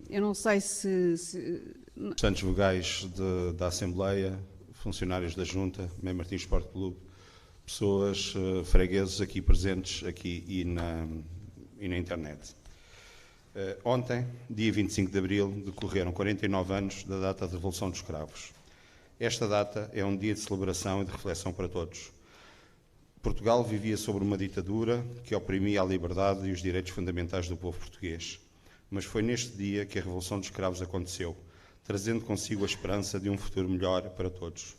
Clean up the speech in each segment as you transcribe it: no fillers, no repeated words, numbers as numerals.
Eu não sei se Representantes vogais da Assembleia, funcionários da Junta, Mãe Martins Sport Clube, pessoas, fregueses aqui presentes aqui e na internet. Ontem, dia 25 de Abril, decorreram 49 anos da data da Revolução dos Cravos. Esta data é um dia de celebração e de reflexão para todos. Portugal vivia sob uma ditadura que oprimia a liberdade e os direitos fundamentais do povo português. Mas foi neste dia que a Revolução dos Cravos aconteceu, trazendo consigo a esperança de um futuro melhor para todos.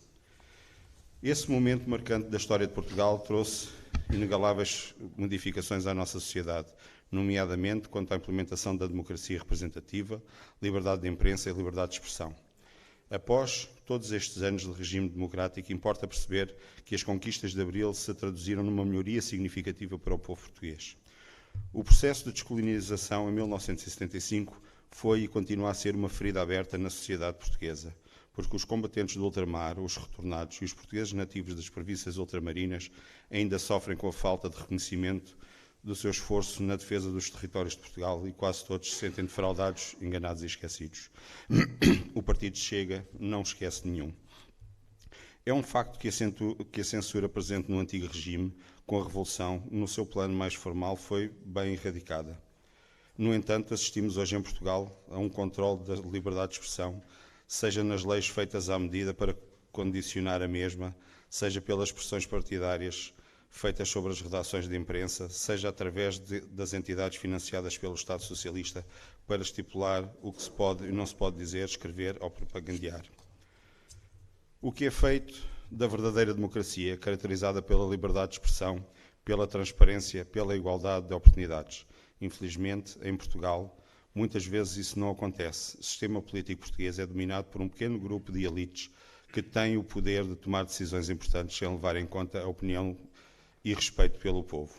Esse momento marcante da história de Portugal trouxe inegaláveis modificações à nossa sociedade, nomeadamente quanto à implementação da democracia representativa, liberdade de imprensa e liberdade de expressão. Após todos estes anos de regime democrático, importa perceber que as conquistas de Abril se traduziram numa melhoria significativa para o povo português. O processo de descolonização em 1975 foi e continua a ser uma ferida aberta na sociedade portuguesa, porque os combatentes do ultramar, os retornados e os portugueses nativos das províncias ultramarinas ainda sofrem com a falta de reconhecimento do seu esforço na defesa dos territórios de Portugal e quase todos se sentem defraudados, enganados e esquecidos. O Partido Chega não esquece nenhum. É um facto que a censura presente no antigo regime, com a Revolução, no seu plano mais formal, foi bem erradicada. No entanto, assistimos hoje em Portugal a um controle da liberdade de expressão, seja nas leis feitas à medida para condicionar a mesma, seja pelas pressões partidárias feitas sobre as redações de imprensa, seja através das entidades financiadas pelo Estado Socialista para estipular o que se pode e não se pode dizer, escrever ou propagandear. O que é feito da verdadeira democracia, caracterizada pela liberdade de expressão, pela transparência, pela igualdade de oportunidades. Infelizmente, em Portugal, muitas vezes isso não acontece. O sistema político português é dominado por um pequeno grupo de elites que têm o poder de tomar decisões importantes sem levar em conta a opinião e respeito pelo povo.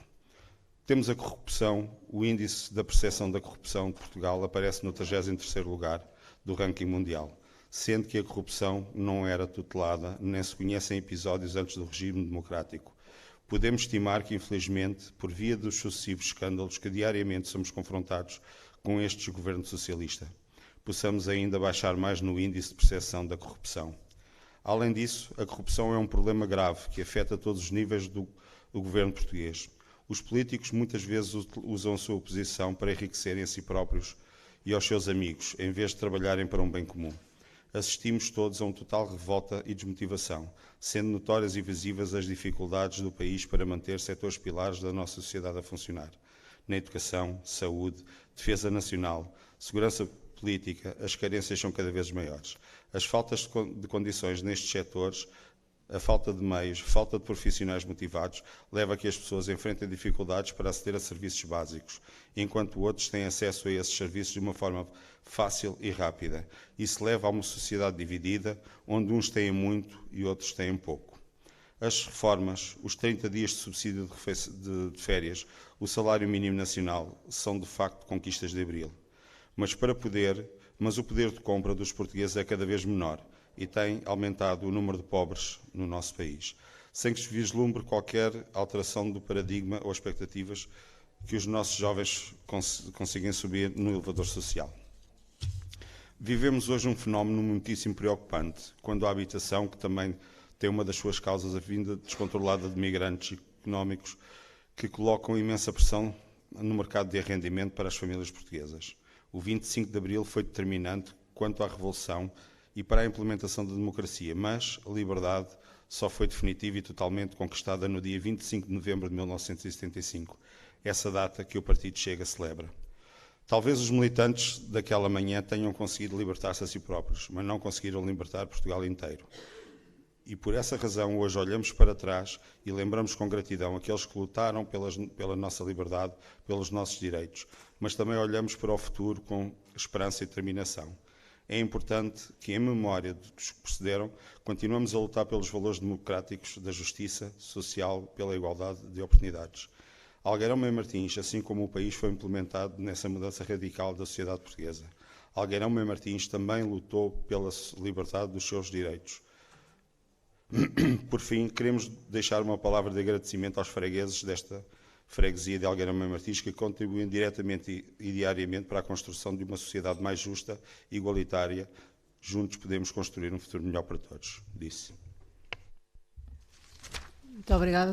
Temos a corrupção. O índice da percepção da corrupção de Portugal aparece no 33º lugar do ranking mundial, sendo que a corrupção não era tutelada, nem se conhecem episódios antes do regime democrático. Podemos estimar que, infelizmente, por via dos sucessivos escândalos que diariamente somos confrontados com este governo socialista, possamos ainda baixar mais no índice de percepção da corrupção. Além disso, a corrupção é um problema grave que afeta todos os níveis do governo português. Os políticos muitas vezes usam a sua posição para enriquecerem a si próprios e aos seus amigos, em vez de trabalharem para um bem comum. Assistimos todos a uma total revolta e desmotivação, sendo notórias e visíveis as dificuldades do país para manter setores pilares da nossa sociedade a funcionar. Na educação, saúde, defesa nacional, segurança política, as carências são cada vez maiores. As faltas de condições nestes setores, a falta de meios, a falta de profissionais motivados, leva a que as pessoas enfrentem dificuldades para aceder a serviços básicos, enquanto outros têm acesso a esses serviços de uma forma fácil e rápida. Isso leva a uma sociedade dividida, onde uns têm muito e outros têm pouco. As reformas, os 30 dias de subsídio de férias, o salário mínimo nacional, são de facto conquistas de Abril. Mas o poder de compra dos portugueses é cada vez menor e tem aumentado o número de pobres no nosso país, sem que se vislumbre qualquer alteração do paradigma ou expectativas que os nossos jovens consigam subir no elevador social. Vivemos hoje um fenómeno muitíssimo preocupante, quando a habitação, que também tem uma das suas causas a vinda descontrolada de migrantes económicos que colocam imensa pressão no mercado de arrendamento para as famílias portuguesas. O 25 de Abril foi determinante quanto à Revolução e para a implementação da democracia, mas a liberdade só foi definitiva e totalmente conquistada no dia 25 de novembro de 1975, essa data que o Partido Chega celebra. Talvez os militantes daquela manhã tenham conseguido libertar-se a si próprios, mas não conseguiram libertar Portugal inteiro. E por essa razão hoje olhamos para trás e lembramos com gratidão aqueles que lutaram pela nossa liberdade, pelos nossos direitos, mas também olhamos para o futuro com esperança e determinação. É importante que, em memória dos que precederam, continuemos a lutar pelos valores democráticos da justiça social, pela igualdade de oportunidades. Algueirão Mãe Martins, assim como o país, foi implementado nessa mudança radical da sociedade portuguesa. Algueirão Mãe Martins também lutou pela liberdade dos seus direitos. Por fim, queremos deixar uma palavra de agradecimento aos fregueses desta freguesia de Algueirão Mãe Martins, que contribuem diretamente e diariamente para a construção de uma sociedade mais justa e igualitária. Juntos podemos construir um futuro melhor para todos, disse. Muito obrigada.